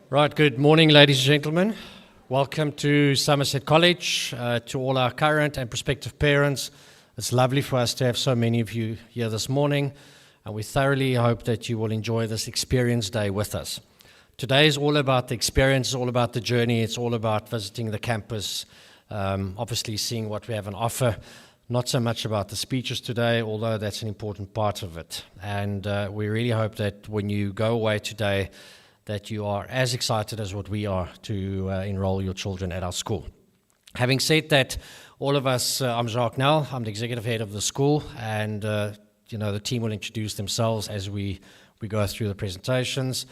Right, good morning, ladies and gentlemen. Welcome to Somerset College, to all our current and prospective parents. It's lovely for us to have so many of you here this morning, and we thoroughly hope that you will enjoy this experience day with us. Today is all about the experience, it's all about the journey, it's all about visiting the campus, obviously seeing what we have on offer. Not so much about the speeches today, although that's an important part of it. And we really hope that when you go away today, that you are as excited as what we are to enroll your children at our school. Having said that, all of us, I'm Jacques Nel, I'm the executive head of the school, and the team will introduce themselves as we go through the presentations.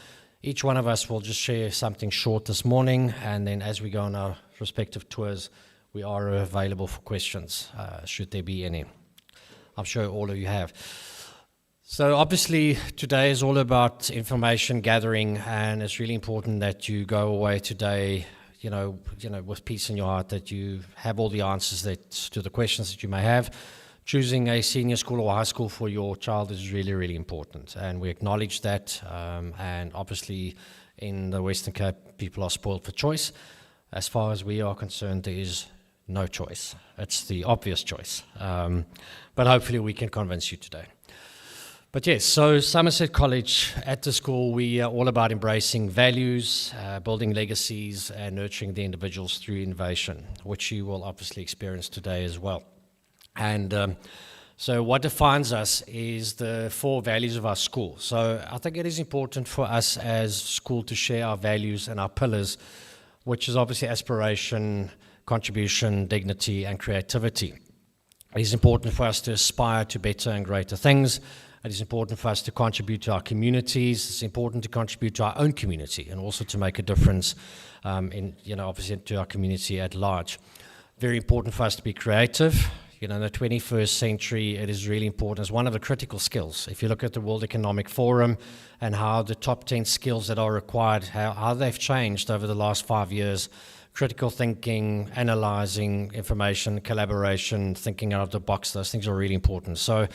Each one of us will just share something short this morning, and then as we go on our respective tours, we are available for questions, should there be any. I'm sure all of you have. So obviously today is all about information gathering, and it's really important that you go away today, with peace in your heart, that you have all the answers to the questions that you may have. Choosing a senior school or high school for your child is really, really important, and we acknowledge that. And obviously in the Western Cape, people are spoiled for choice. As far as we are concerned, there is no choice. It's the obvious choice. But hopefully we can convince you today. But yes, so Somerset College, at the school, we are all about embracing values, building legacies, and nurturing the individuals through innovation, which you will obviously experience today as well. And so what defines us is the 4 values of our school. So I think it is important for us as school to share our values and our pillars, which is obviously aspiration, contribution, dignity, and creativity. It is important for us to aspire to better and greater things. It is important for us to contribute to our communities. It's important to contribute to our own community and also to make a difference obviously to our community at large. Very important for us to be creative. In the 21st century, it is really important. It's one of the critical skills. If you look at the World Economic Forum and how the top 10 skills that are required, how they've changed over the last 5 years, critical thinking, analyzing information, collaboration, thinking out of the box, those things are really important. So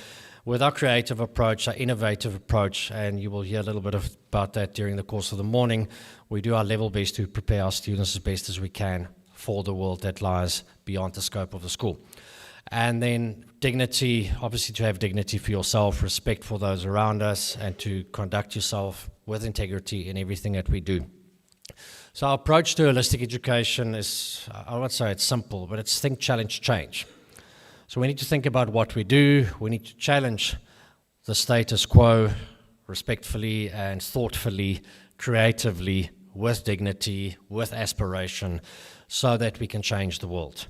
with our creative approach, our innovative approach, and you will hear a little bit about that during the course of the morning, we do our level best to prepare our students as best as we can for the world that lies beyond the scope of the school. And then dignity, obviously to have dignity for yourself, respect for those around us, and to conduct yourself with integrity in everything that we do. So our approach to holistic education is, I won't say it's simple, but it's think, challenge, change. So we need to think about what we do. We need to challenge the status quo respectfully and thoughtfully, creatively, with dignity, with aspiration, so that we can change the world.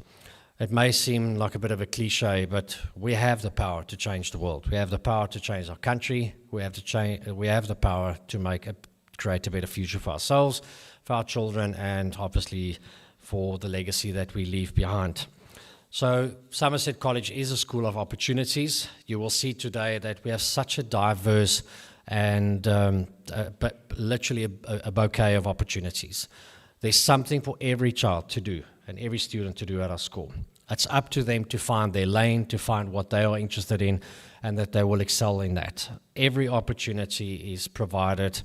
It may seem like a bit of a cliche, but we have the power to change the world. We have the power to change our country. We have the power to create a better future for ourselves, for our children, and obviously for the legacy that we leave behind. So Somerset College is a school of opportunities. You will see today that we have such a diverse and but literally a bouquet of opportunities. There's something for every child to do and every student to do at our school. It's up to them to find their lane, to find what they are interested in, and that they will excel in that. Every opportunity is provided,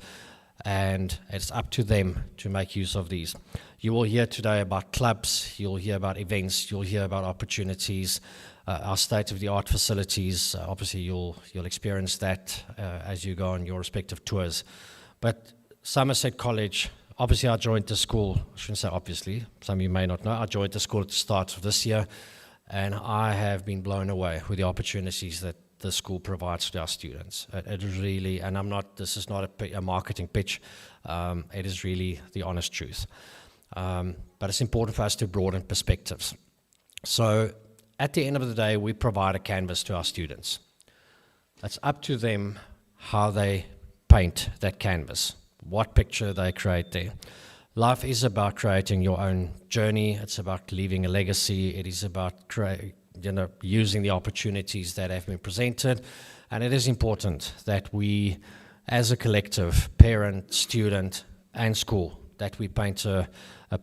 and it's up to them to make use of these. You will hear today about clubs, you'll hear about events, you'll hear about opportunities, our state-of-the-art facilities. Obviously, you'll experience that as you go on your respective tours. But Somerset College, obviously I joined the school, I shouldn't say obviously, some of you may not know, I joined the school at the start of this year, and I have been blown away with the opportunities that the school provides to our students. It is really, and this is not a marketing pitch, it is really the honest truth. But it's important for us to broaden perspectives. So at the end of the day, we provide a canvas to our students. It's up to them how they paint that canvas, what picture they create there. Life is about creating your own journey. It's about leaving a legacy. It is about using the opportunities that have been presented. And it is important that we, as a collective, parent, student, and school, that we paint a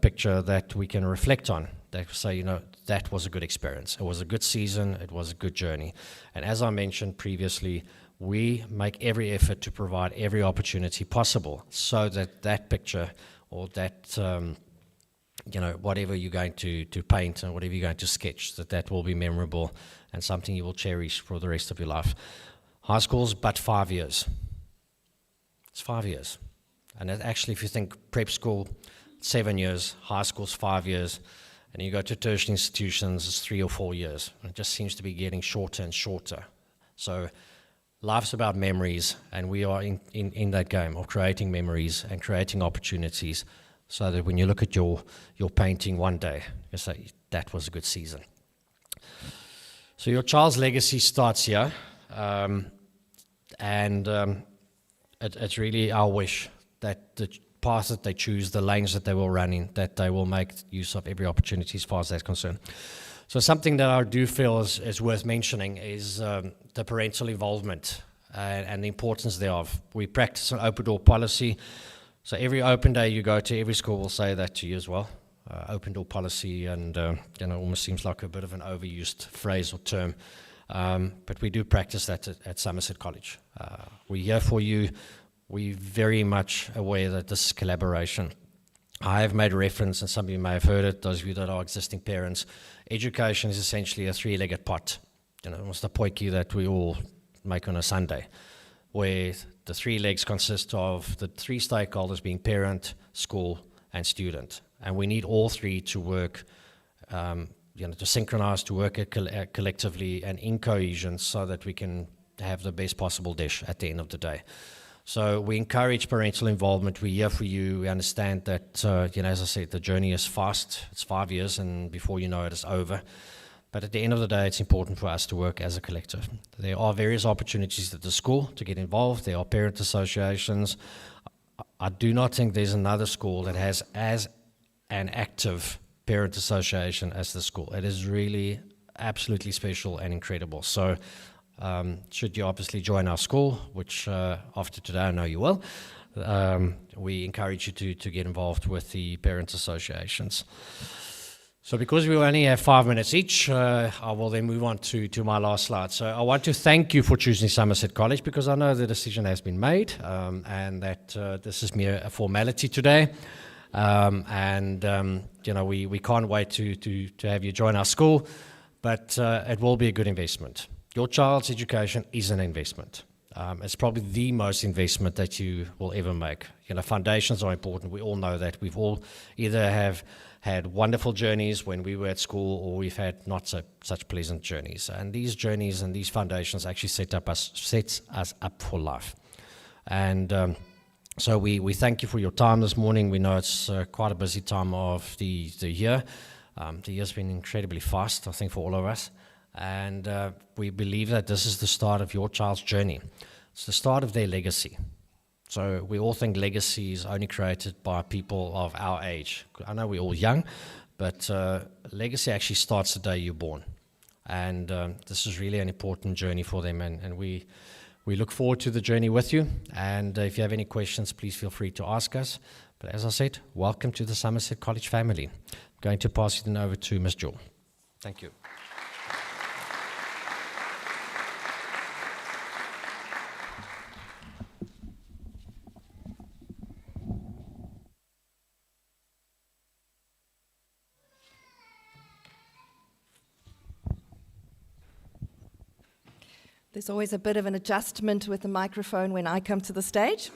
picture that we can reflect on, that we say, that was a good experience. It was a good season. It was a good journey. And as I mentioned previously, we make every effort to provide every opportunity possible so that that picture or that, whatever you're going to paint and whatever you're going to sketch, that will be memorable and something you will cherish for the rest of your life. High school's but 5 years. It's 5 years. And actually, if you think prep school, 7 years, high school's 5 years, and you go to tertiary institutions, it's 3 or 4 years. It just seems to be getting shorter and shorter. So life's about memories, and we are in that game of creating memories and creating opportunities so that when you look at your painting one day, you say, that was a good season. So your child's legacy starts here, it's really our wish that the path that they choose, the lanes that they will run in, that they will make use of every opportunity as far as that's concerned. So something that I do feel is worth mentioning is the parental involvement and the importance thereof. We practice an open door policy. So every open day you go to, every school will say that to you as well. Open door policy, and almost seems like a bit of an overused phrase or term. But we do practice that at Somerset College. We're here for you. We're very much aware that this is collaboration. I have made reference, and some of you may have heard it, those of you that are existing parents, education is essentially a three-legged pot. Almost a potjie that we all make on a Sunday, where the three legs consist of the three stakeholders being parent, school, and student. And we need all three to work, to synchronize, to work collectively and in cohesion so that we can have the best possible dish at the end of the day. So we encourage parental involvement. We're here for you. We understand that, as I said, the journey is fast. It's 5 years, and before you know it, it's over. But at the end of the day, it's important for us to work as a collective. There are various opportunities at the school to get involved. There are parent associations. I do not think there's another school that has as an active parent association as the school. It is really absolutely special and incredible. So should you obviously join our school, which after today I know you will, we encourage you to get involved with the parent associations. So because we only have 5 minutes each, I will then move on to my last slide. So I want to thank you for choosing Somerset College, because I know the decision has been made and that this is mere a formality today. We can't wait to have you join our school, but it will be a good investment. Your child's education is an investment. It's probably the most investment that you will ever make. Foundations are important. We all know that. We've all either have had wonderful journeys when we were at school, or we've had not such pleasant journeys. And these journeys and these foundations actually sets us up for life. And so we thank you for your time this morning. We know it's quite a busy time of the year. The year's been incredibly fast, I think, for all of us. And we believe that this is the start of your child's journey. It's the start of their legacy. So we all think legacy is only created by people of our age. I know we're all young, but legacy actually starts the day you're born. And this is really an important journey for them. And we look forward to the journey with you. And if you have any questions, please feel free to ask us. But as I said, welcome to the Somerset College family. I'm going to pass it over to Ms. Jewel. Thank you. There's always a bit of an adjustment with the microphone when I come to the stage.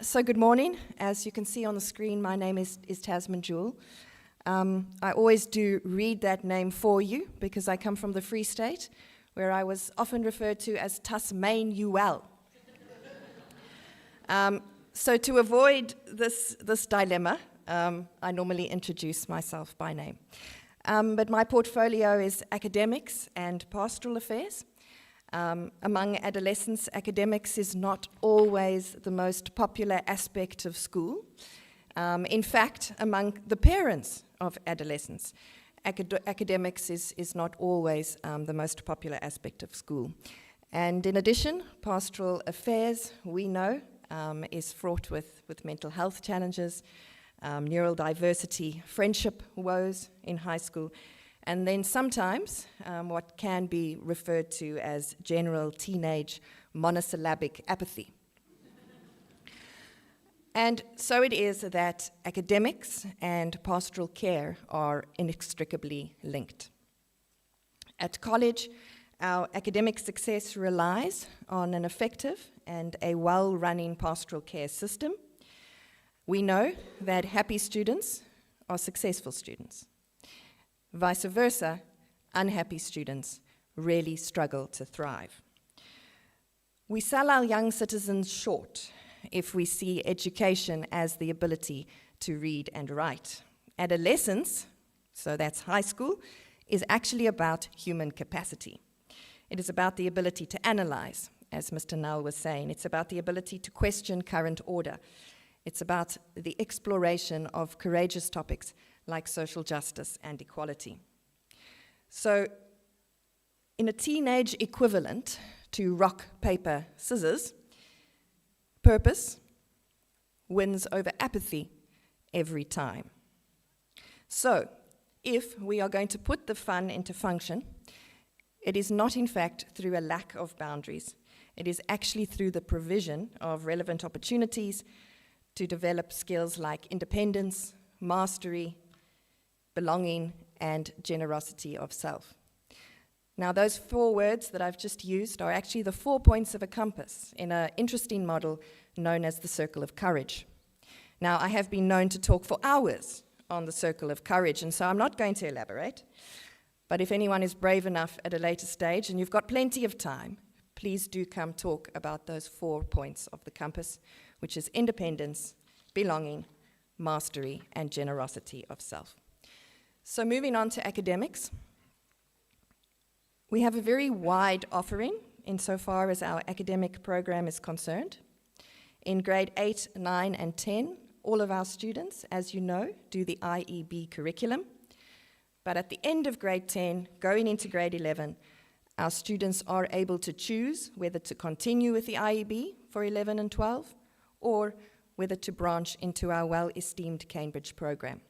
So good morning. As you can see on the screen, my name is Tasman Jewel. I always do read that name for you because I come from the Free State, where I was often referred to as Tasmanuel. So to avoid this dilemma, I normally introduce myself by name. But my portfolio is academics and pastoral affairs. Among adolescents, academics is not always the most popular aspect of school. In fact, among the parents of adolescents, academics is not always the most popular aspect of school. And in addition, pastoral affairs, we know, is fraught with mental health challenges, neurodiversity, friendship woes in high school, and then sometimes what can be referred to as general teenage monosyllabic apathy. And so it is that academics and pastoral care are inextricably linked. At college, our academic success relies on an effective and a well-running pastoral care system. We know that happy students are successful students. Vice versa, unhappy students really struggle to thrive. We sell our young citizens short if we see education as the ability to read and write. Adolescence, so that's high school, is actually about human capacity. It is about the ability to analyze, as Mr. Null was saying. It's about the ability to question current order. It's about the exploration of courageous topics like social justice and equality. So, in a teenage equivalent to rock, paper, scissors, purpose wins over apathy every time. So, if we are going to put the fun into function, it is not in fact through a lack of boundaries. It is actually through the provision of relevant opportunities to develop skills like independence, mastery, belonging, and generosity of self. Now, those 4 words that I've just used are actually the 4 points of a compass in an interesting model known as the Circle of Courage. Now, I have been known to talk for hours on the Circle of Courage, and so I'm not going to elaborate. But if anyone is brave enough at a later stage, and you've got plenty of time, please do come talk about those 4 points of the compass, which is independence, belonging, mastery, and generosity of self. So moving on to academics, we have a very wide offering insofar as our academic program is concerned. In grade 8, 9, and 10, all of our students, as you know, do the IEB curriculum. But at the end of grade 10, going into grade 11, our students are able to choose whether to continue with the IEB for 11 and 12, or whether to branch into our well-esteemed Cambridge program.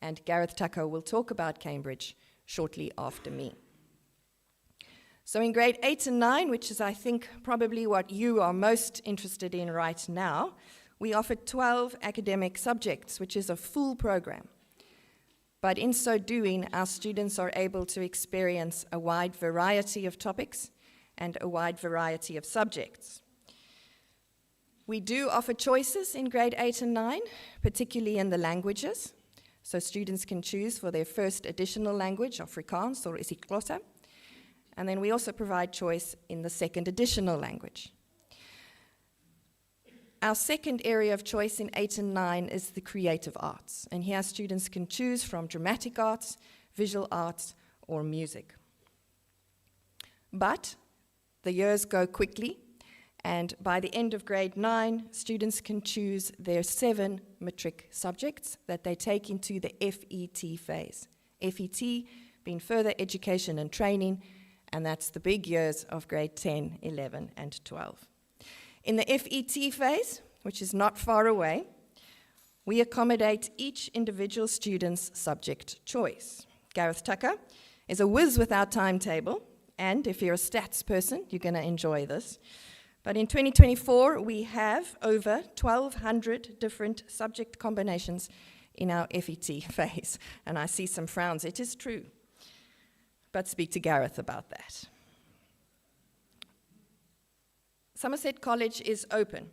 And Gareth Tucker will talk about Cambridge shortly after me. So in grade 8 and 9, which is I think probably what you are most interested in right now, we offer 12 academic subjects, which is a full program. But in so doing, our students are able to experience a wide variety of topics and a wide variety of subjects. We do offer choices in grade 8 and 9, particularly in the languages. So students can choose for their first additional language, Afrikaans or isiXhosa. And then we also provide choice in the second additional language. Our second area of choice in 8 and 9 is the creative arts. And here students can choose from dramatic arts, visual arts, or music. But the years go quickly, and by the end of grade 9, students can choose their 7 Matric subjects that they take into the FET phase. FET being further education and training, and that's the big years of grade 10, 11, and 12. In the FET phase, which is not far away, we accommodate each individual student's subject choice. Gareth Tucker is a whiz with our timetable, and if you're a stats person, you're going to enjoy this. But in 2024, we have over 1,200 different subject combinations in our FET phase. And I see some frowns. It is true. But speak to Gareth about that. Somerset College is open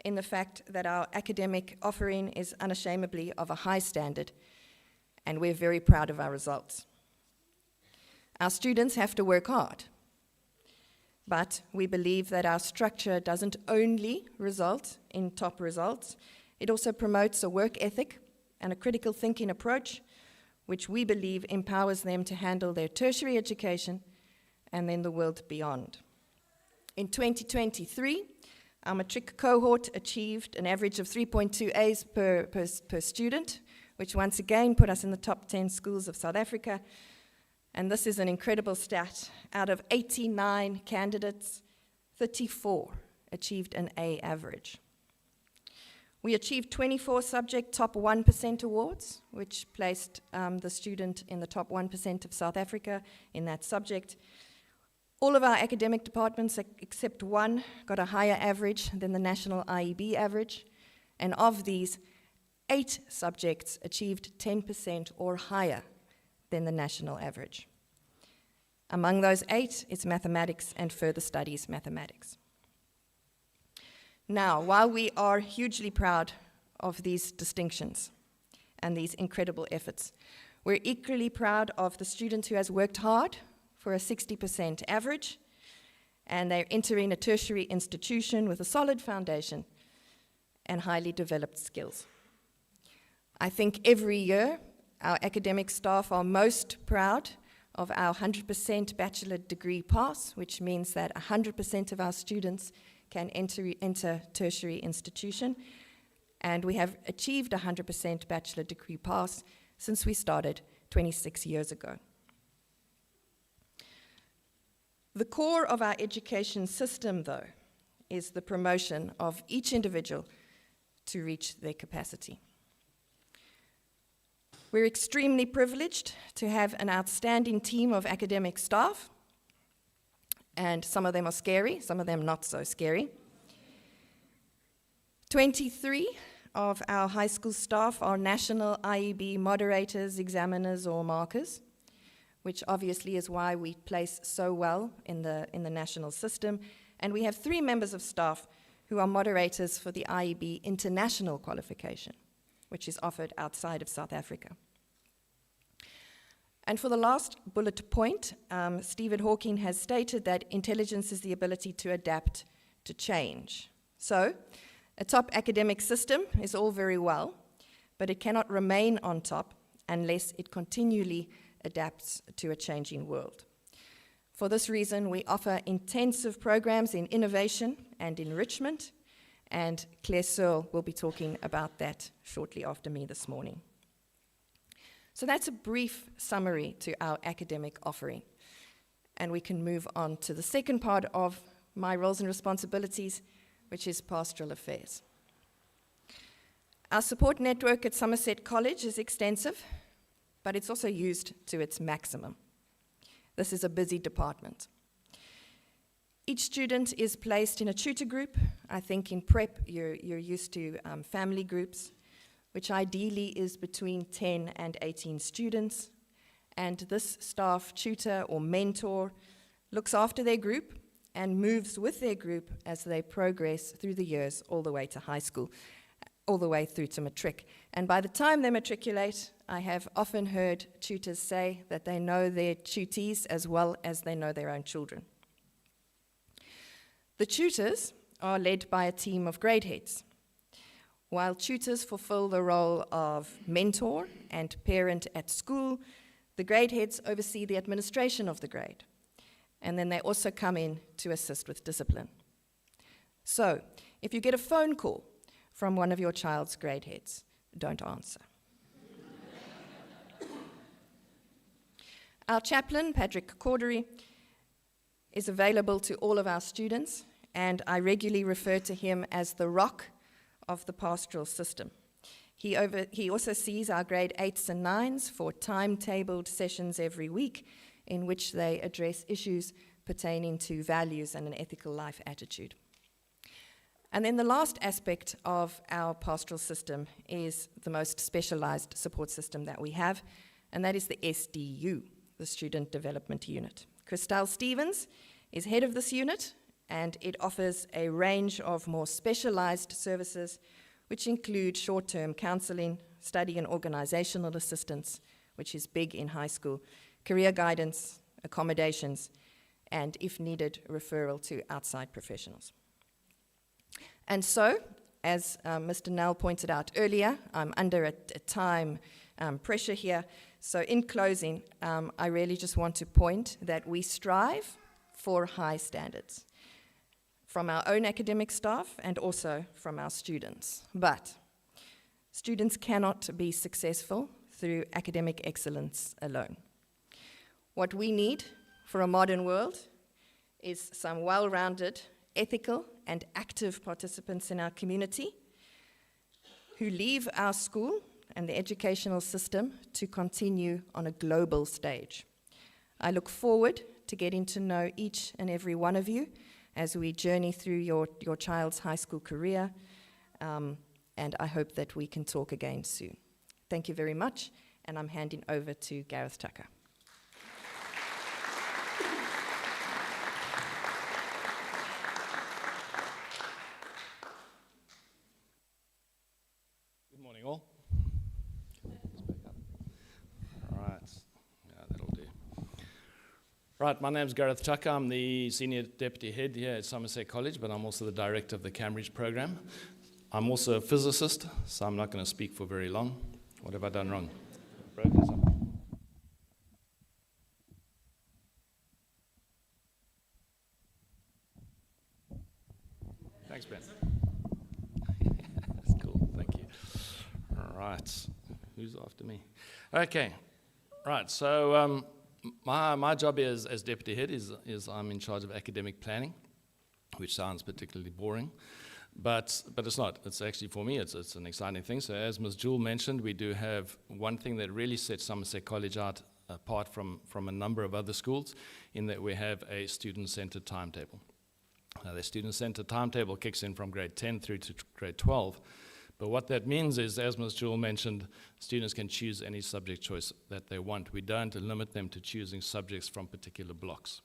in the fact that our academic offering is unashamedly of a high standard, and we're very proud of our results. Our students have to work hard, but we believe that our structure doesn't only result in top results, it also promotes a work ethic and a critical thinking approach, which we believe empowers them to handle their tertiary education and then the world beyond. In 2023, our Matric cohort achieved an average of 3.2 A's per student, which once again put us in the top 10 schools of South Africa. And this is an incredible stat. Out of 89 candidates, 34 achieved an A average. We achieved 24 subject top 1% awards, which placed the student in the top 1% of South Africa in that subject. All of our academic departments, except one, got a higher average than the national IEB average. And of these, 8 subjects achieved 10% or higher than the national average. Among those 8 is mathematics and further studies mathematics. Now, while we are hugely proud of these distinctions and these incredible efforts, we're equally proud of the student who has worked hard for a 60% average, and they're entering a tertiary institution with a solid foundation and highly developed skills. I think every year our academic staff are most proud of our 100% bachelor degree pass, which means that 100% of our students can enter tertiary institution, and we have achieved 100% bachelor degree pass since we started 26 years ago. The core of our education system, though, is the promotion of each individual to reach their capacity. We're extremely privileged to have an outstanding team of academic staff, and some of them are scary, some of them not so scary. 23 of our high school staff are national IEB moderators, examiners, or markers, which obviously is why we place so well in the national system. And we have 3 members of staff who are moderators for the IEB international qualification, which is offered outside of South Africa. And for the last bullet point, Stephen Hawking has stated that intelligence is the ability to adapt to change. So, a top academic system is all very well, but it cannot remain on top unless it continually adapts to a changing world. For this reason, we offer intensive programs in innovation and enrichment, and Claire Searle will be talking about that shortly after me this morning. So that's a brief summary to our academic offering, and we can move on to the second part of my roles and responsibilities, which is pastoral affairs. Our support network at Somerset College is extensive, but it's also used to its maximum. This is a busy department. Each student is placed in a tutor group. I think in prep you're used to family groups, which ideally is between 10 and 18 students. And this staff tutor or mentor looks after their group and moves with their group as they progress through the years all the way to high school, all the way through to Matric. And by the time they matriculate, I have often heard tutors say that they know their tutees as well as they know their own children. The tutors are led by a team of grade heads. While tutors fulfill the role of mentor and parent at school, the grade heads oversee the administration of the grade. And then they also come in to assist with discipline. So, if you get a phone call from one of your child's grade heads, don't answer. Our chaplain, Patrick Cordery, is available to all of our students, and I regularly refer to him as the rock of the pastoral system. He also sees our grade 8s and 9s for timetabled sessions every week in which they address issues pertaining to values and an ethical life attitude. And then the last aspect of our pastoral system is the most specialized support system that we have, and that is the SDU, the Student Development Unit. Christelle Stevens is head of this unit, and it offers a range of more specialized services, which include short-term counseling, study and organizational assistance, which is big in high school, career guidance, accommodations, and if needed, referral to outside professionals. And so, as Mr. Nell pointed out earlier, I'm under a time pressure here. So in closing, I really just want to point that we strive for high standards from our own academic staff and also from our students. But students cannot be successful through academic excellence alone. What we need for a modern world is some well-rounded, ethical, and active participants in our community. who leave our school and the educational system to continue on a global stage. I look forward to getting to know each and every one of you as we journey through your child's high school career, and I hope that we can talk again soon. Thank you very much, and I'm handing over to Gareth Tucker. Good morning, all. Right, my name's Gareth Tucker. I'm the Senior Deputy Head here at Somerset College, but I'm also the Director of the Cambridge program. I'm also a physicist, so I'm not going to speak for very long. What have I done wrong? Broke this up. Thanks, Ben. That's cool, thank you. All right, who's after me? Okay, right, so my job here as Deputy Head is I'm in charge of academic planning, which sounds particularly boring, but it's not. It's actually, for me, it's an exciting thing. So as Ms. Jewell mentioned, we do have one thing that really sets Somerset College out apart from a number of other schools, in that we have a student-centered timetable. Now, the student-centered timetable kicks in from grade 10 through to grade 12. But what that means is, as Ms. Jewell mentioned, students can choose any subject choice that they want. We don't limit them to choosing subjects from particular blocks.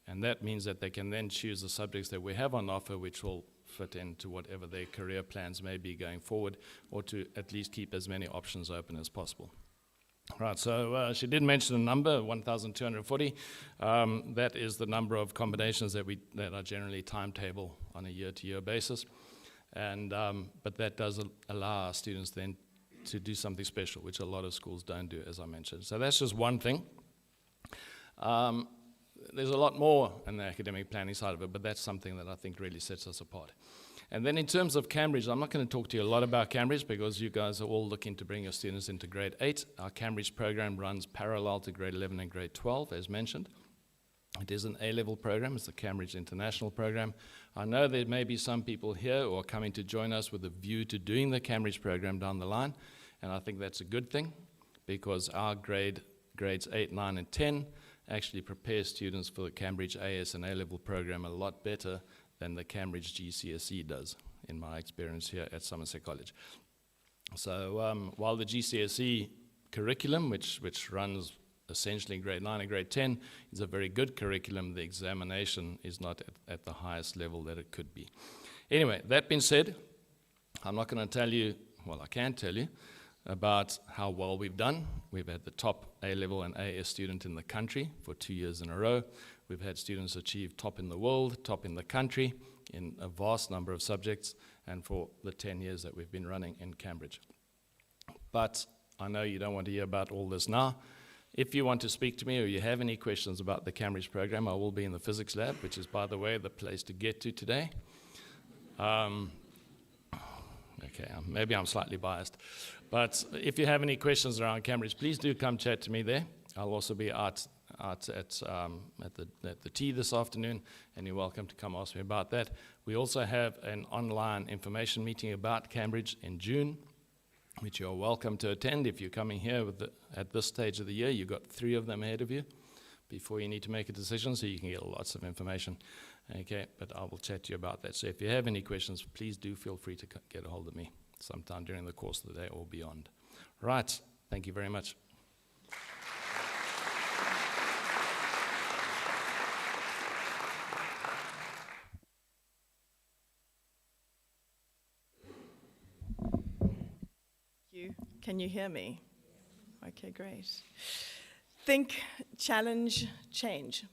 And that means that they can then choose the subjects that we have on offer, which will fit into whatever their career plans may be going forward, or to at least keep as many options open as possible. Right, so she did mention a number, 1,240. That is the number of combinations that are generally timetable on a year-to-year basis. And but that does allow our students then to do something special, which a lot of schools don't do, as I mentioned. So that's just one thing. There's a lot more in the academic planning side of it, but that's something that I think really sets us apart. And then in terms of Cambridge, I'm not going to talk to you a lot about Cambridge because you guys are all looking to bring your students into grade 8. Our Cambridge program runs parallel to grade 11 and grade 12, as mentioned. It is an A-level program. It's the Cambridge International program. I know there may be some people here who are coming to join us with a view to doing the Cambridge program down the line, and I think that's a good thing because our grades 8, 9, and 10 actually prepare students for the Cambridge AS and A-level program a lot better than the Cambridge GCSE does, in my experience here at Somerset College. So while the GCSE curriculum, which runs essentially grade 9 and grade 10, is a very good curriculum, the examination is not at the highest level that it could be. Anyway, that being said, I'm not going to tell you, well, I can tell you, about how well we've done. We've had the top A-level and AS student in the country for 2 years in a row. We've had students achieve top in the world, top in the country, in a vast number of subjects, and for the 10 years that we've been running in Cambridge. But I know you don't want to hear about all this now. If you want to speak to me or you have any questions about the Cambridge program, I will be in the physics lab, which is, by the way, the place to get to today. Okay, maybe I'm slightly biased. But if you have any questions around Cambridge, please do come chat to me there. I'll also be out at the tea this afternoon, and you're welcome to come ask me about that. We also have an online information meeting about Cambridge in June, which you're welcome to attend. If you're coming here at this stage of the year, you've got 3 of them ahead of you before you need to make a decision, so you can get lots of information. Okay, but I will chat to you about that. So if you have any questions, please do feel free to get a hold of me sometime during the course of the day or beyond. Right, thank you very much. Can you hear me? Okay, great. Think, challenge, change.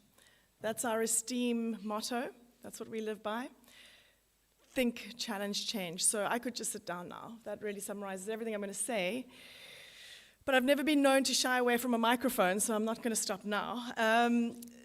That's our STEAM motto. That's what we live by. Think, challenge, change. So I could just sit down now. That really summarizes everything I'm going to say. But I've never been known to shy away from a microphone, so I'm not going to stop now.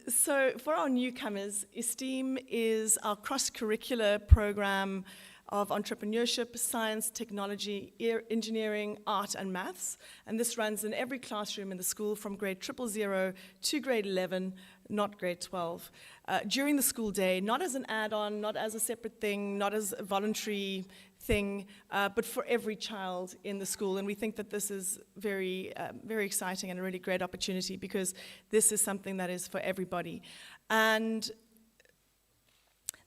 So for our newcomers, STEAM is our cross-curricular program of entrepreneurship, science, technology, engineering, art, and maths. And this runs in every classroom in the school from grade 000 to grade 11, not grade 12. during the school day, not as an add-on, not as a separate thing, not as a voluntary thing, but for every child in the school. And we think that this is very, very exciting and a really great opportunity, because this is something that is for everybody. And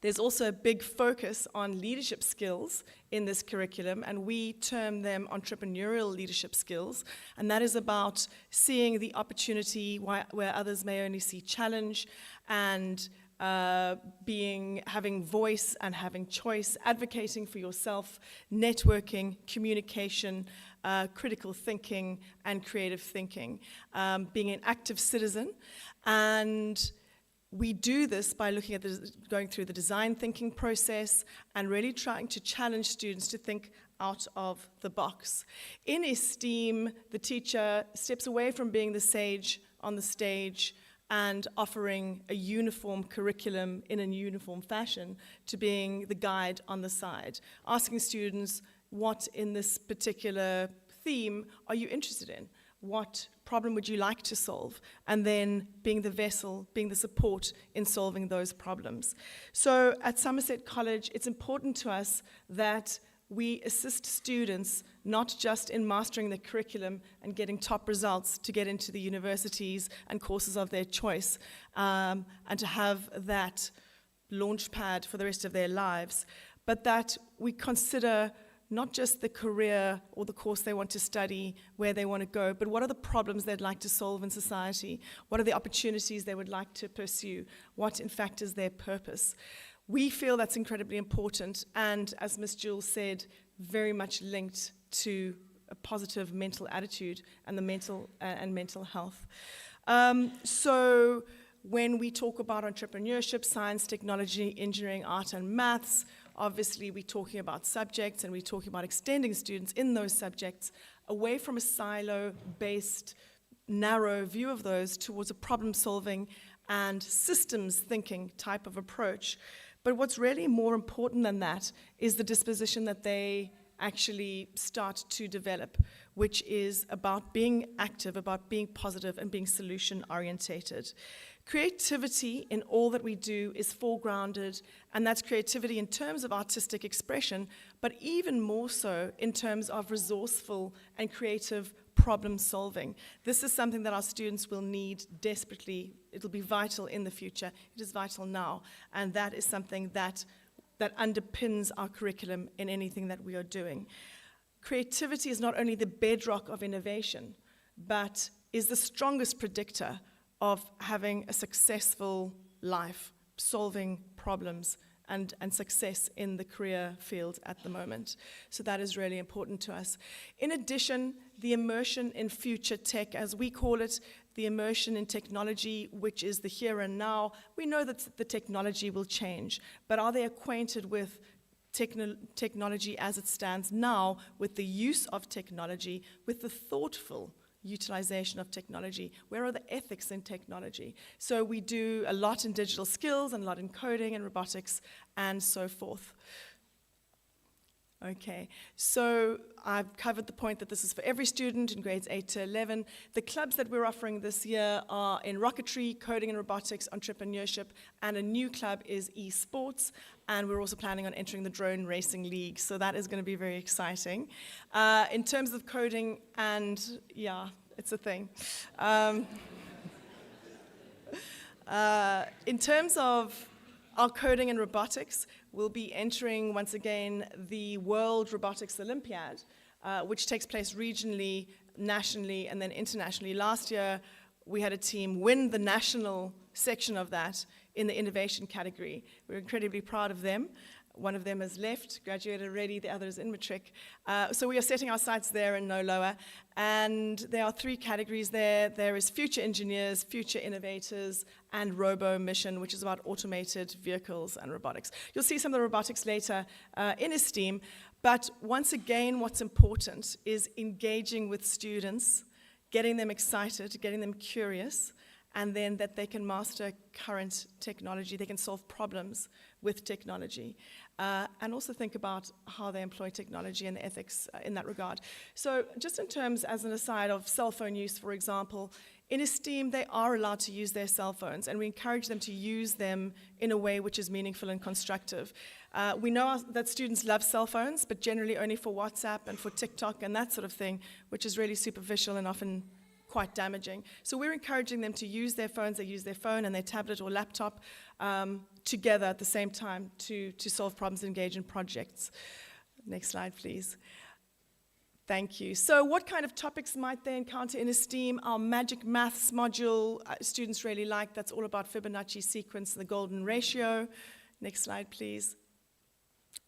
there's also a big focus on leadership skills in this curriculum, and we term them entrepreneurial leadership skills. And that is about seeing the opportunity where others may only see challenge, and having voice and having choice, advocating for yourself, networking, communication, critical thinking, and creative thinking, being an active citizen. And we do this by looking at going through the design thinking process and really trying to challenge students to think out of the box. In esteem, the teacher steps away from being the sage on the stage and offering a uniform curriculum in a uniform fashion to being the guide on the side, asking students, what in this particular theme are you interested in? What problem would you like to solve? And then being the vessel, being the support in solving those problems. So at Somerset College, it's important to us that we assist students not just in mastering the curriculum and getting top results to get into the universities and courses of their choice, and to have that launch pad for the rest of their lives, but that we consider not just the career or the course they want to study, where they want to go, but what are the problems they'd like to solve in society? What are the opportunities they would like to pursue? What, in fact, is their purpose? We feel that's incredibly important, and as Ms. Jules said, very much linked to a positive mental attitude and the mental health. So when we talk about entrepreneurship, science, technology, engineering, art, and maths, obviously we're talking about subjects, and we're talking about extending students in those subjects away from a silo-based, narrow view of those towards a problem-solving and systems thinking type of approach. But what's really more important than that is the disposition that they actually start to develop, which is about being active, about being positive, and being solution-orientated. Creativity in all that we do is foregrounded, and that's creativity in terms of artistic expression, but even more so in terms of resourceful and creative problem solving. This is something that our students will need desperately. It'll be vital in the future. It is vital now, and that is something that underpins our curriculum in anything that we are doing. Creativity is not only the bedrock of innovation, but is the strongest predictor of having a successful life, solving problems, and success in the career field at the moment. So that is really important to us. In addition, the immersion in future tech, as we call it, the immersion in technology, which is the here and now. We know that the technology will change, but are they acquainted with technology as it stands now, with the use of technology, with the thoughtful utilization of technology? Where are the ethics in technology? So we do a lot in digital skills and a lot in coding and robotics and so forth. Okay, so I've covered the point that this is for every student in grades 8 to 11. The clubs that we're offering this year are in rocketry, coding and robotics, entrepreneurship, and a new club is esports. And we're also planning on entering the drone racing league, so that is going to be very exciting. In terms of coding, and yeah, it's a thing. In terms of our coding and robotics, we'll be entering, once again, the World Robotics Olympiad, which takes place regionally, nationally, and then internationally. Last year, we had a team win the national section of that in the innovation category. We're incredibly proud of them. One of them has left, graduated already, the other is in Matric. So we are setting our sights there and no lower. And there are 3 categories there. There is future engineers, future innovators, and robo mission, which is about automated vehicles and robotics. You'll see some of the robotics later in esteem. But once again, what's important is engaging with students, getting them excited, getting them curious, and then that they can master current technology, they can solve problems with technology, and also think about how they employ technology and the ethics in that regard. So just in terms, as an aside, of cell phone use, for example, In STEAM, they are allowed to use their cell phones, and we encourage them to use them in a way which is meaningful and constructive. We know that students love cell phones, but generally only for WhatsApp and for TikTok and that sort of thing, which is really superficial and often quite damaging. So we're encouraging them to use their phones. They use their phone and their tablet or laptop together at the same time to solve problems and engage in projects. Next slide, please. Thank you. So what kind of topics might they encounter in STEAM? Our Magic Maths module, students really like. That's all about Fibonacci sequence and the golden ratio. Next slide, please.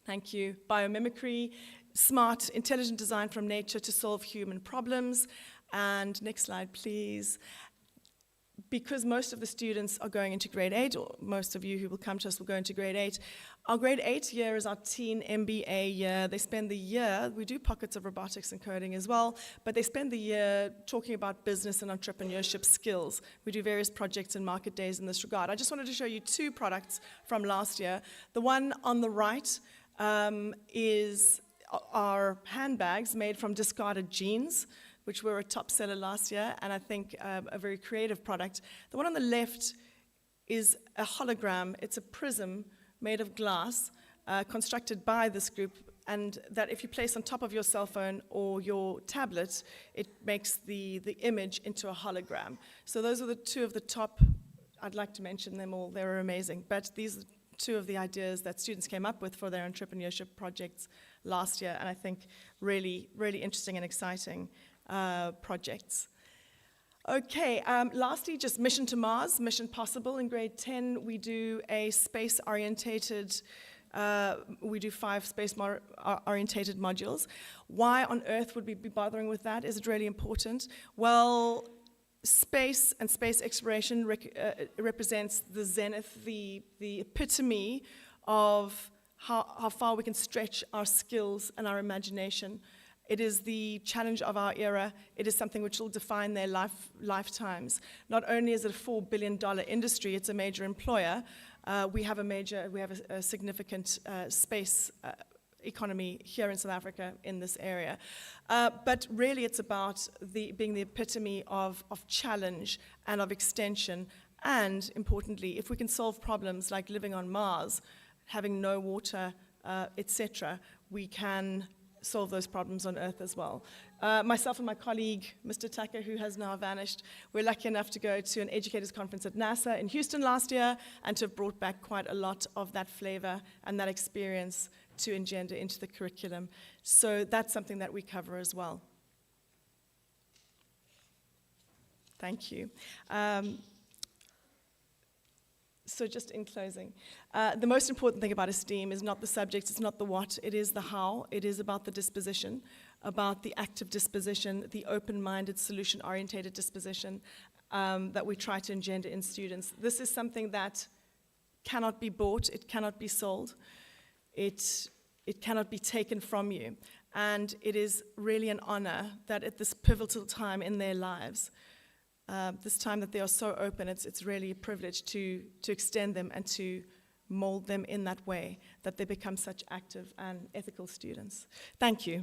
Thank you. Biomimicry, smart, intelligent design from nature to solve human problems. And next slide, please. Because most of the students are going into grade 8, or most of you who will come to us will go into grade 8, our grade 8 year is our teen MBA year. They spend the year, we do pockets of robotics and coding as well, but they spend the year talking about business and entrepreneurship skills. We do various projects and market days in this regard. I just wanted to show you 2 products from last year. The one on the right is our handbags made from discarded jeans, which were a top seller last year, and I think a very creative product. The one on the left is a hologram. It's a prism made of glass, constructed by this group, and that if you place on top of your cell phone or your tablet, it makes the image into a hologram. So those are the 2 of the top. I'd like to mention them all. They were amazing. But these are 2 of the ideas that students came up with for their entrepreneurship projects last year, and I think really, really interesting and exciting projects. Okay, lastly, just Mission to Mars, Mission Possible. In grade 10, we do a space-orientated, we do 5 space-orientated modules. Why on earth would we be bothering with that? Is it really important? Well, space and space exploration represents the zenith, the epitome of how far we can stretch our skills and our imagination. It is the challenge of our era. It is something which will define their lifetimes. Not only is it a $4 billion industry, it's a major employer. We have a significant space economy here in South Africa in this area. But really it's about being the epitome of challenge and of extension. And importantly, if we can solve problems like living on Mars, having no water, etc., we can solve those problems on Earth as well. Myself and my colleague, Mr. Tucker, who has now vanished, we're lucky enough to go to an educators conference at NASA in Houston last year and to have brought back quite a lot of that flavor and that experience to engender into the curriculum. So that's something that we cover as well. Thank you. So just in closing, the most important thing about STEAM is not the subject, it's not the what, it is the how. It is about the disposition, about the active disposition, the open-minded, solution-orientated disposition that we try to engender in students. This is something that cannot be bought, it cannot be sold, it cannot be taken from you. And it is really an honor that at this pivotal time in their lives, this time that they are so open, it's really a privilege to extend them and to mold them in that way that they become such active and ethical students. Thank you.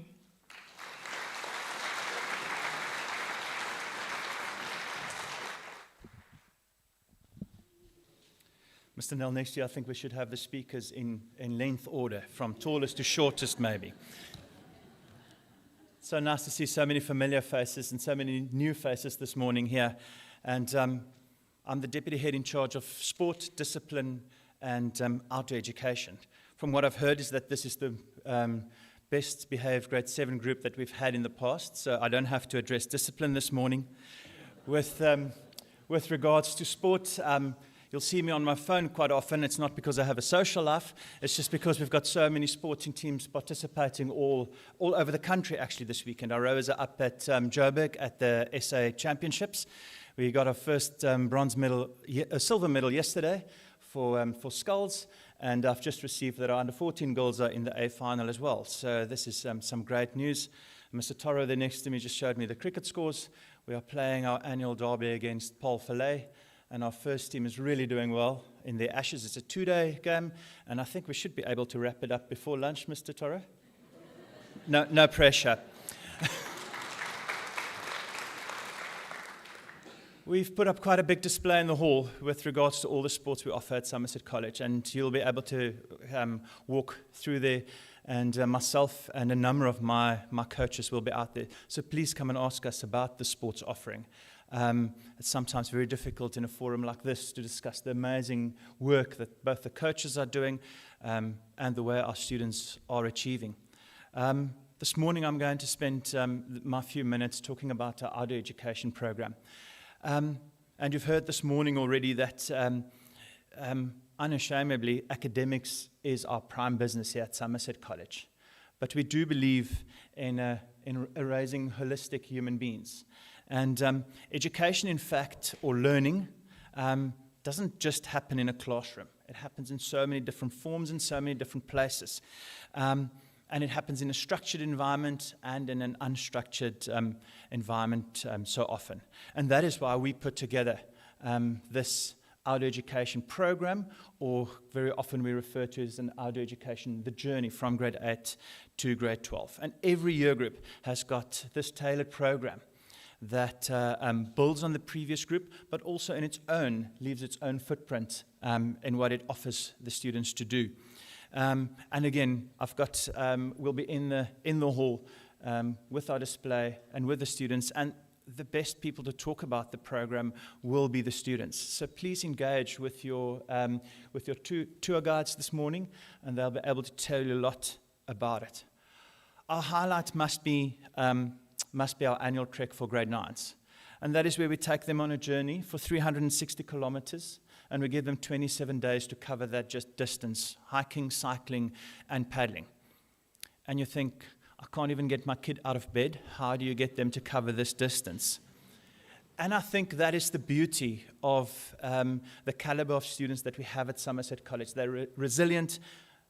Mr. Nell, next year I think we should have the speakers in length order, from tallest to shortest maybe. So nice to see so many familiar faces and so many new faces this morning here. And I'm the Deputy Head in charge of sport, discipline, and outdoor education. From what I've heard is that this is the best behaved grade 7 group that we've had in the past, so I don't have to address discipline this morning. With regards to sport, you'll see me on my phone quite often. It's not because I have a social life. It's just because we've got so many sporting teams participating all over the country actually this weekend. Our rowers are up at Joburg at the SA Championships. We got our first silver medal yesterday for sculls, and I've just received that our under-14 girls are in the A final as well. So this is some great news. Mr. Toro there next to me just showed me the cricket scores. We are playing our annual derby against Paul Fillet. And our first team is really doing well in the Ashes. It's a 2-day game, and I think we should be able to wrap it up before lunch, Mr. Toro. No pressure. We've put up quite a big display in the hall with regards to all the sports we offer at Somerset College, and you'll be able to walk through there, and myself and a number of my coaches will be out there. So please come and ask us about the sports offering. It's sometimes very difficult in a forum like this to discuss the amazing work that both the coaches are doing and the way our students are achieving. This morning I'm going to spend my few minutes talking about our outdoor education program. And you've heard this morning already that unashamedly academics is our prime business here at Somerset College. But we do believe in raising holistic human beings. And education, in fact, or learning, doesn't just happen in a classroom. It happens in so many different forms and so many different places. And it happens in a structured environment and in an unstructured environment so often. And that is why we put together this outdoor education program, or very often we refer to as an outdoor education, the journey from grade 8 to grade 12. And every year group has got this tailored program that builds on the previous group, but also in its own, leaves its own footprint in what it offers the students to do. And again, we'll be in the hall with our display and with the students, and the best people to talk about the program will be the students. So please engage with your tour guides this morning, and they'll be able to tell you a lot about it. Our highlight must be our annual trek for grade 9s, and that is where we take them on a journey for 360 kilometers. And we give them 27 days to cover that just distance, hiking, cycling, and paddling. And you think, I can't even get my kid out of bed. How do you get them to cover this distance? And I think that is the beauty of the caliber of students that we have at Somerset College. They're resilient,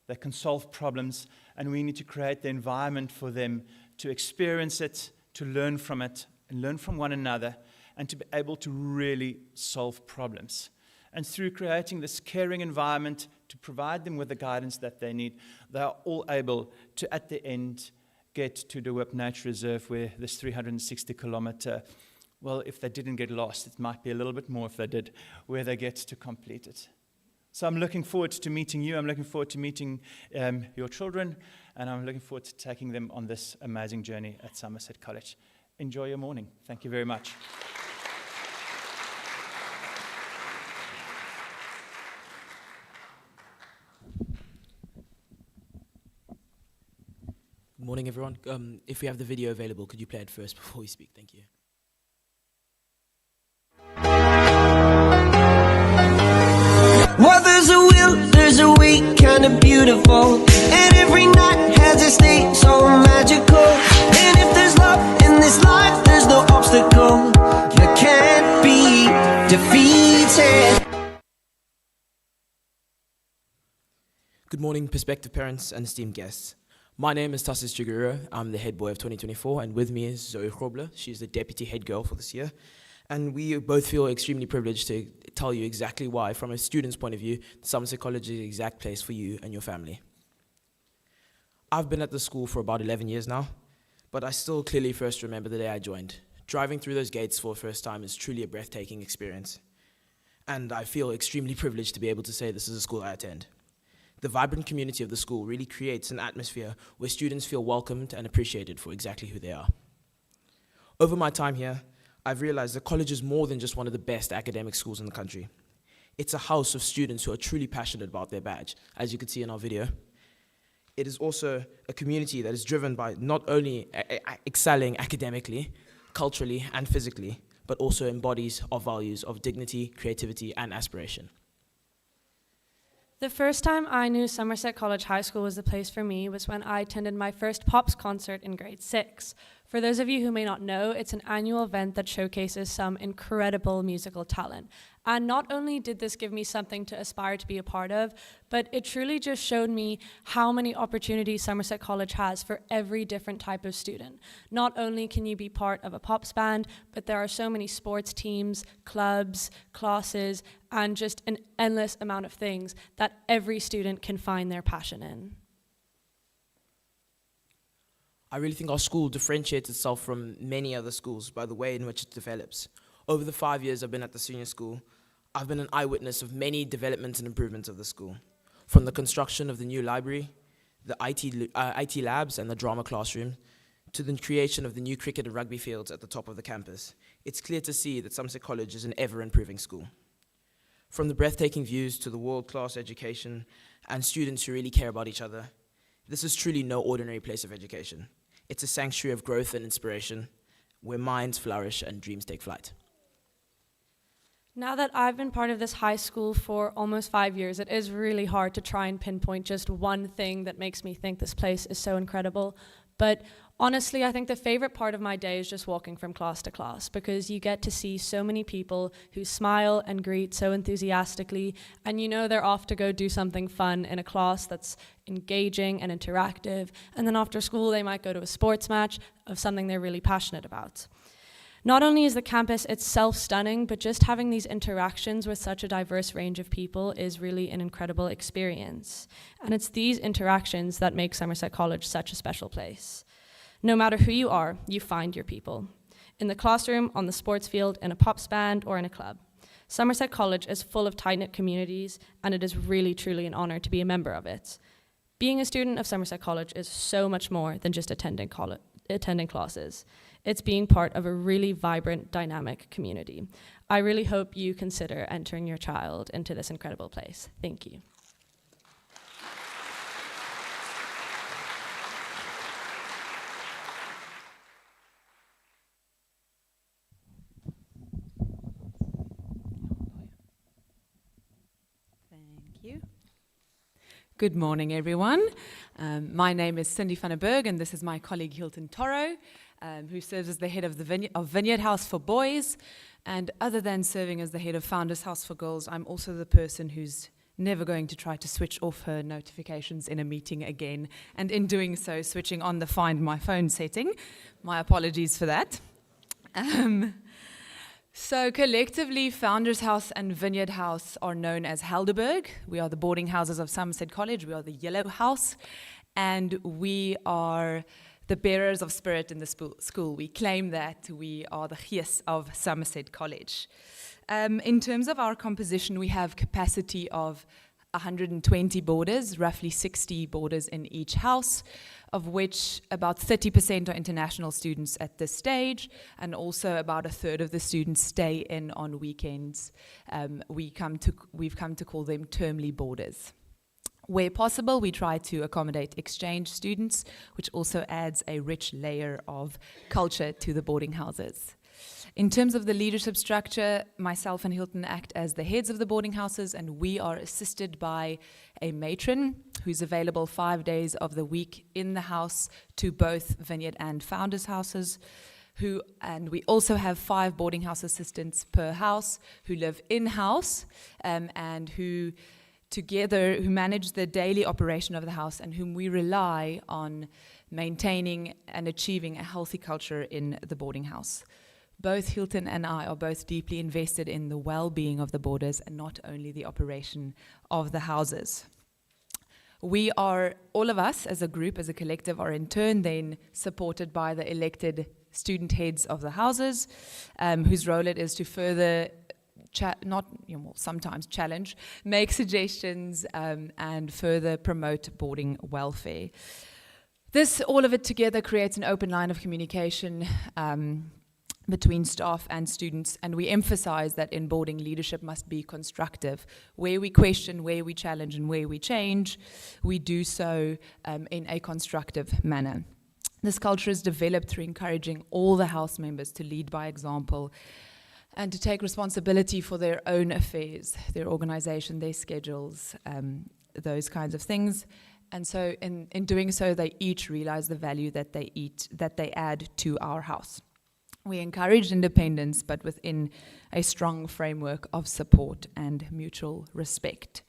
they can solve problems, and we need to create the environment for them to experience it, to learn from it, and learn from one another, and to be able to really solve problems. And through creating this caring environment to provide them with the guidance that they need, they are all able to, at the end, get to the Whip Nature Reserve, where this 360-kilometer, well, if they didn't get lost, it might be a little bit more if they did, where they get to complete it. So I'm looking forward to meeting you. I'm looking forward to meeting your children, and I'm looking forward to taking them on this amazing journey at Somerset College. Enjoy your morning. Thank you very much. Good morning, everyone. If we have the video available, could you play it first before we speak? Thank you. Well, there's a will, there's a way, kinda beautiful. And every night has a state so magical. And if there's love in this life, there's no obstacle that can't be defeated. Good morning, prospective parents and esteemed guests. My name is Tassis Chiguriro. I'm the head boy of 2024, and with me is Zoe Grobler. She's the deputy head girl for this year. And we both feel extremely privileged to tell you exactly why, from a student's point of view, Somerset College is the exact place for you and your family. I've been at the school for about 11 years now, but I still clearly first remember the day I joined. Driving through those gates for the first time is truly a breathtaking experience. And I feel extremely privileged to be able to say this is a school I attend. The vibrant community of the school really creates an atmosphere where students feel welcomed and appreciated for exactly who they are. Over my time here, I've realized that college is more than just one of the best academic schools in the country. It's a house of students who are truly passionate about their badge, as you can see in our video. It is also a community that is driven by not only excelling academically, culturally, and physically, but also embodies our values of dignity, creativity, and aspiration. The first time I knew Somerset College High School was the place for me was when I attended my first Pops concert in grade 6. For those of you who may not know, it's an annual event that showcases some incredible musical talent. And not only did this give me something to aspire to be a part of, but it truly just showed me how many opportunities Somerset College has for every different type of student. Not only can you be part of a Pops band, but there are so many sports teams, clubs, classes, and just an endless amount of things that every student can find their passion in. I really think our school differentiates itself from many other schools by the way in which it develops. Over the 5 years I've been at the senior school, I've been an eyewitness of many developments and improvements of the school. From the construction of the new library, the IT labs and the drama classroom, to the creation of the new cricket and rugby fields at the top of the campus, it's clear to see that Somerset College is an ever-improving school. From the breathtaking views to the world-class education and students who really care about each other, this is truly no ordinary place of education. It's a sanctuary of growth and inspiration, where minds flourish and dreams take flight. Now that I've been part of this high school for almost 5 years, it is really hard to try and pinpoint just one thing that makes me think this place is so incredible. But honestly, I think the favorite part of my day is just walking from class to class, because you get to see so many people who smile and greet so enthusiastically, and you know they're off to go do something fun in a class that's engaging and interactive, and then after school they might go to a sports match of something they're really passionate about. Not only is the campus itself stunning, but just having these interactions with such a diverse range of people is really an incredible experience. And it's these interactions that make Somerset College such a special place. No matter who you are, you find your people. In the classroom, on the sports field, in a pops band, or in a club. Somerset College is full of tight-knit communities, and it is really, truly an honor to be a member of it. Being a student of Somerset College is so much more than just attending classes. It's being part of a really vibrant, dynamic community. I really hope you consider entering your child into this incredible place. Thank you. Thank you. Good morning, everyone. My name is Cindy van der Berg, and this is my colleague Hilton Toro, who serves as the head of the Vineyard House for Boys. And other than serving as the head of Founders House for Girls, I'm also the person who's never going to try to switch off her notifications in a meeting again, and in doing so, switching on the Find My Phone setting. My apologies for that. So collectively, Founders House and Vineyard House are known as Helderberg. We are the boarding houses of Somerset College. We are the Yellow House, and we are the bearers of spirit in the school. We claim that we are the gees of Somerset College. In terms of our composition, we have capacity of 120 boarders, roughly 60 boarders in each house, of which about 30% are international students at this stage, and also about a third of the students stay in on weekends. We've come to call them termly boarders. Where possible, we try to accommodate exchange students, which also adds a rich layer of culture to the boarding houses. In terms of the leadership structure, myself and Hilton act as the heads of the boarding houses, and we are assisted by a matron who's available 5 days of the week in the house to both Vineyard and Founders houses. And we also have 5 boarding house assistants per house who live in-house and who manage the daily operation of the house, and whom we rely on maintaining and achieving a healthy culture in the boarding house. Both Hilton and I are both deeply invested in the well-being of the boarders and not only the operation of the houses. We are, all of us as a group, as a collective, are in turn then supported by the elected student heads of the houses, whose role it is to further sometimes challenge, make suggestions, and further promote boarding welfare. All of it together creates an open line of communication between staff and students, and we emphasize that in boarding, leadership must be constructive. Where we question, where we challenge, and where we change, we do so in a constructive manner. This culture is developed through encouraging all the house members to lead by example and to take responsibility for their own affairs, their organization, their schedules, those kinds of things. And so in doing so, they each realize the value that they add to our house. We encourage independence, but within a strong framework of support and mutual respect.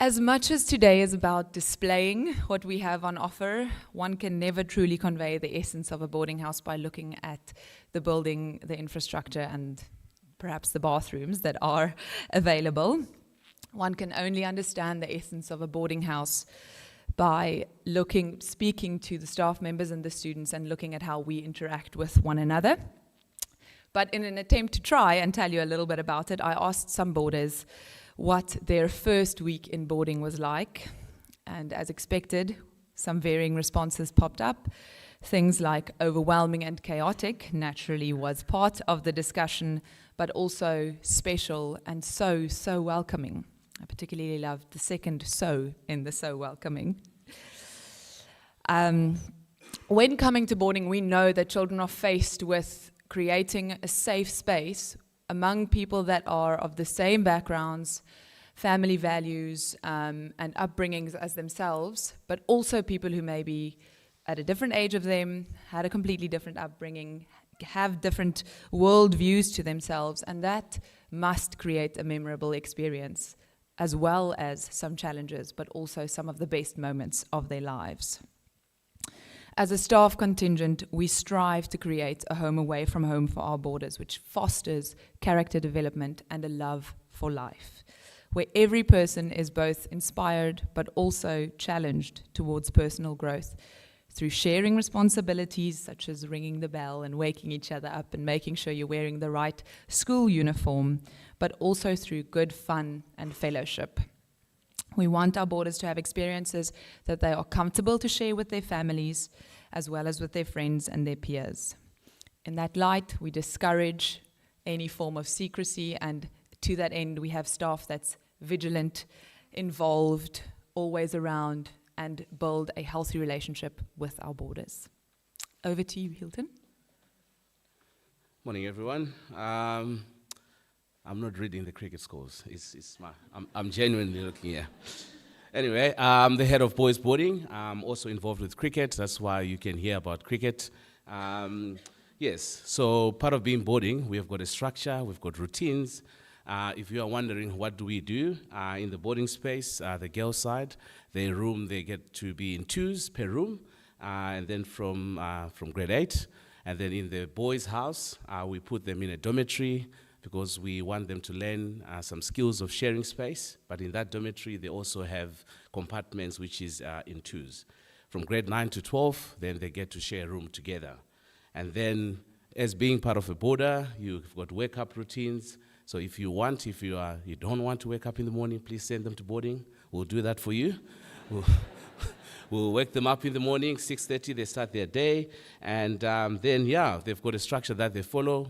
As much as today is about displaying what we have on offer, one can never truly convey the essence of a boarding house by looking at the building, the infrastructure, and perhaps the bathrooms that are available. One can only understand the essence of a boarding house by speaking to the staff members and the students and looking at how we interact with one another. But in an attempt to try and tell you a little bit about it, I asked some boarders what their first week in boarding was like. And as expected, some varying responses popped up. Things like overwhelming and chaotic naturally was part of the discussion, but also special and so welcoming. I particularly loved the second so in the so welcoming. When coming to boarding, we know that children are faced with creating a safe space among people that are of the same backgrounds, family values, and upbringings as themselves, but also people who may be at a different age of them, had a completely different upbringing, have different worldviews to themselves, and that must create a memorable experience, as well as some challenges, but also some of the best moments of their lives. As a staff contingent, we strive to create a home away from home for our boarders, which fosters character development and a love for life, where every person is both inspired but also challenged towards personal growth through sharing responsibilities such as ringing the bell and waking each other up and making sure you're wearing the right school uniform, but also through good fun and fellowship. We want our boarders to have experiences that they are comfortable to share with their families, as well as with their friends and their peers. In that light, we discourage any form of secrecy, and to that end, we have staff that's vigilant, involved, always around, and build a healthy relationship with our boarders. Over to you, Hilton. Morning, everyone. I'm not reading the cricket scores. I'm genuinely looking here. Anyway, I'm the head of boys boarding. I'm also involved with cricket. That's why you can hear about cricket. Yes, so part of being boarding, we have got a structure, we've got routines. If you are wondering what do we do in the boarding space, the girls' side, their room, they get to be in 2s per room, and then from grade 8. And then in the boys' house, we put them in a dormitory, because we want them to learn some skills of sharing space. But in that dormitory, they also have compartments which is in 2s. From grade 9 to 12, then they get to share a room together. And then as being part of a boarder, you've got wake-up routines. So if you don't want to wake up in the morning, please send them to boarding. We'll do that for you. We'll wake them up in the morning, 6:30, they start their day, and then, they've got a structure that they follow,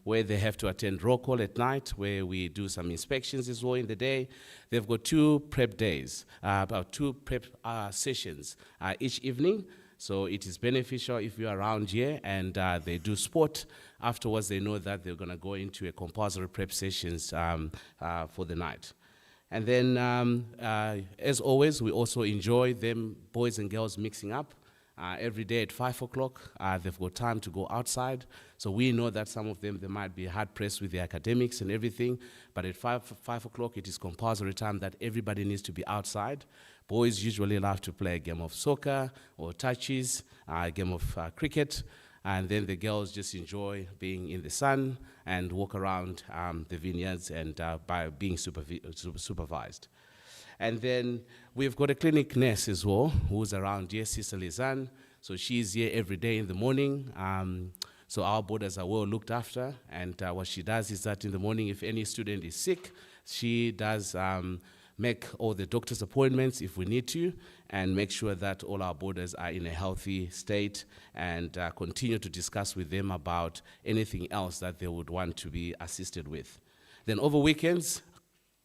where they have to attend roll call at night, where we do some inspections as well in the day. They've got 2 prep days, about 2 prep sessions each evening, so it is beneficial if you're around here and they do sport. Afterwards, they know that they're going to go into a compulsory prep sessions for the night. And then, as always, we also enjoy them, boys and girls, mixing up. Every day at 5 o'clock, they've got time to go outside. So we know that some of them, they might be hard-pressed with their academics and everything, but at 5 o'clock, it is compulsory time that everybody needs to be outside. Boys usually love to play a game of soccer or touches, a game of cricket. And then the girls just enjoy being in the sun and walk around the vineyards and by being supervised. And then we've got a clinic nurse as well, who's around here, Sister Lizanne. So she's here every day in the morning. So our boarders are well looked after. And what she does is that in the morning, if any student is sick, she does make all the doctor's appointments if we need to, and make sure that all our boarders are in a healthy state, and continue to discuss with them about anything else that they would want to be assisted with. Then over weekends,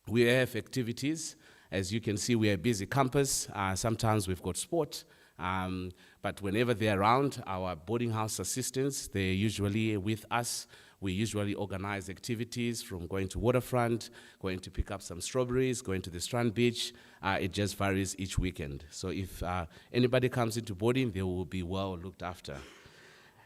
we have activities. As you can see, we are a busy campus. Sometimes we've got sport, but whenever they're around, our boarding house assistants, they're usually with us. We usually organize activities from going to waterfront, going to pick up some strawberries, going to the Strand Beach. It just varies each weekend. So if anybody comes into boarding, they will be well looked after.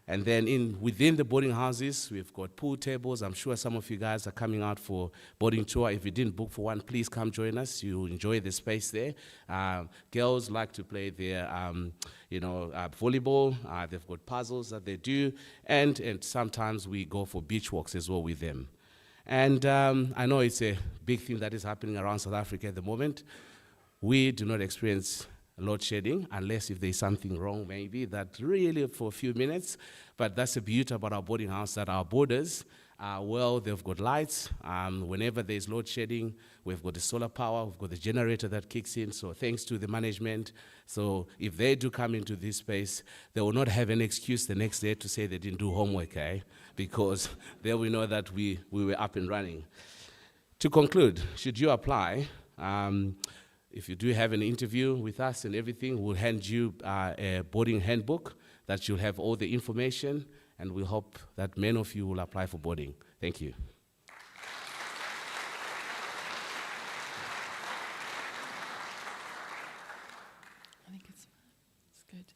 And then within the boarding houses, we've got pool tables. I'm sure some of you guys are coming out for boarding tour. If you didn't book for one, please come join us. You'll enjoy the space there. Girls like to play their volleyball. They've got puzzles that they do. And sometimes we go for beach walks as well with them. And I know it's a big thing that is happening around South Africa at the moment. We do not experience load shedding, unless if there's something wrong, maybe that really for a few minutes. But that's the beauty about our boarding house, that our boarders, they've got lights. Whenever there's load shedding, we've got the solar power, we've got the generator that kicks in. So thanks to the management. So if they do come into this space, they will not have an excuse the next day to say they didn't do homework, because then we know that we were up and running. To conclude, should you apply, if you do have an interview with us and everything, we'll hand you a boarding handbook that you'll have all the information, and we hope that many of you will apply for boarding. Thank you. I think it's good.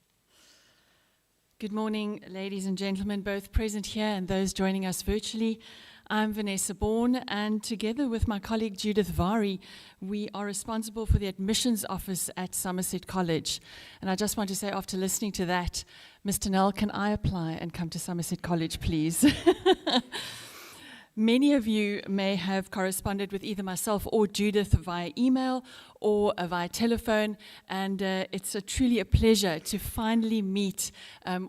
Good morning, ladies and gentlemen, both present here and those joining us virtually. I'm Vanessa Bourne, and together with my colleague Judith Vari, we are responsible for the admissions office at Somerset College. And I just want to say, after listening to that, Mr. Nell, can I apply and come to Somerset College, please? Many of you may have corresponded with either myself or Judith via email or via telephone, and it's truly a pleasure to finally meet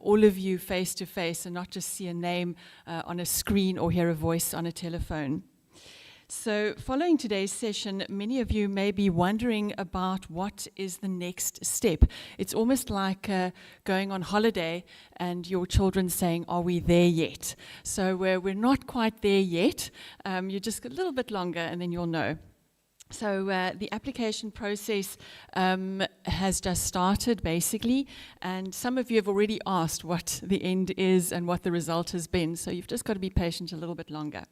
all of you face to face and not just see a name on a screen or hear a voice on a telephone. So following today's session, many of you may be wondering about what is the next step. It's almost like going on holiday and your children saying, are we there yet? So we're not quite there yet. You just a little bit longer and then you'll know. So the application process has just started, basically, and some of you have already asked what the end is and what the result has been, so you've just got to be patient a little bit longer.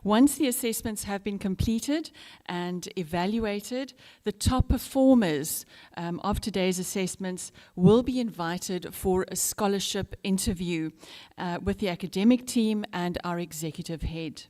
Once the assessments have been completed and evaluated, the top performers of today's assessments will be invited for a scholarship interview with the academic team and our executive head.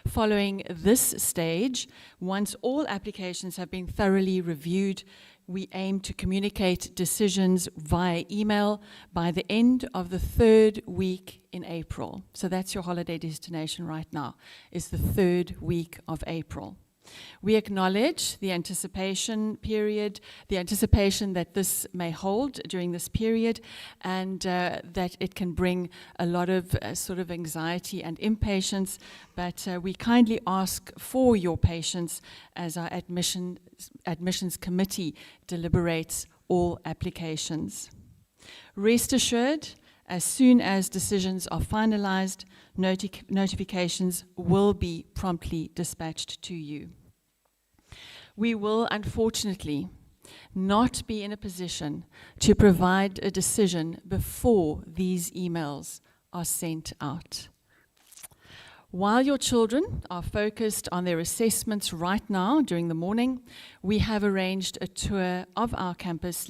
Following this stage, once all applications have been thoroughly reviewed, we aim to communicate decisions via email by the end of the 3rd week in April. So that's your holiday destination right now, is the 3rd week of April. We acknowledge the anticipation period, the anticipation that this may hold during this period, and that it can bring a lot of sort of anxiety and impatience, but we kindly ask for your patience as our admissions committee deliberates all applications. Rest assured, as soon as decisions are finalized, notifications will be promptly dispatched to you. We will, unfortunately, not be in a position to provide a decision before these emails are sent out. While your children are focused on their assessments right now during the morning, we have arranged a tour of our campus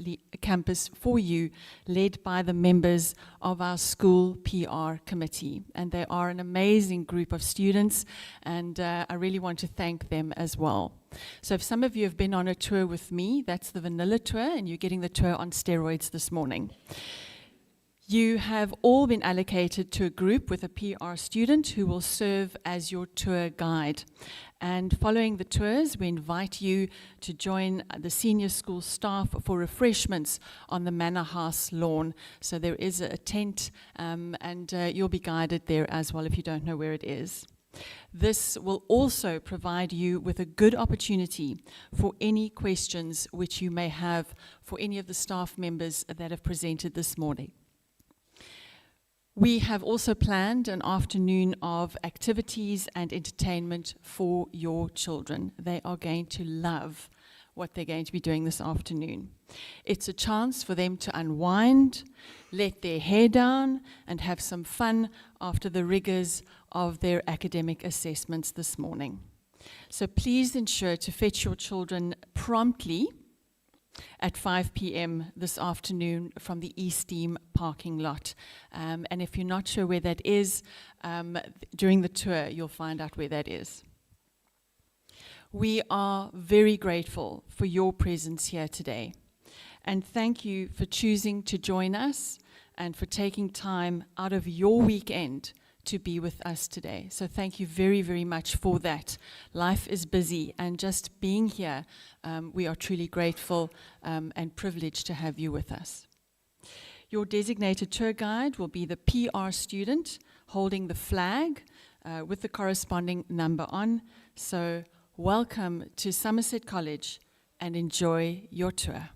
for you, led by the members of our school PR committee. And they are an amazing group of students, and I really want to thank them as well. So if some of you have been on a tour with me, that's the vanilla tour, and you're getting the tour on steroids this morning. You have all been allocated to a group with a PR student who will serve as your tour guide. And following the tours, we invite you to join the senior school staff for refreshments on the Manor House lawn. So there is a tent, and you'll be guided there as well if you don't know where it is. This will also provide you with a good opportunity for any questions which you may have for any of the staff members that have presented this morning. We have also planned an afternoon of activities and entertainment for your children. They are going to love what they're going to be doing this afternoon. It's a chance for them to unwind, let their hair down, and have some fun after the rigors of their academic assessments this morning. So please ensure to fetch your children promptly at 5 p.m. this afternoon from the Eastdean parking lot. And if you're not sure where that is, during the tour, you'll find out where that is. We are very grateful for your presence here today. And thank you for choosing to join us and for taking time out of your weekend to be with us today. So thank you very, very much for that. Life is busy, and just being here, we are truly grateful and privileged to have you with us. Your designated tour guide will be the PR student holding the flag with the corresponding number on. So welcome to Somerset College and enjoy your tour.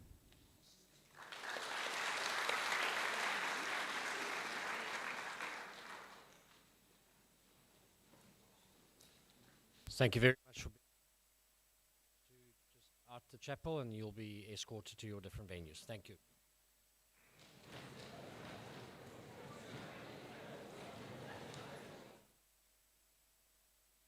Thank you very much for being to just out the chapel, and you'll be escorted to your different venues. Thank you.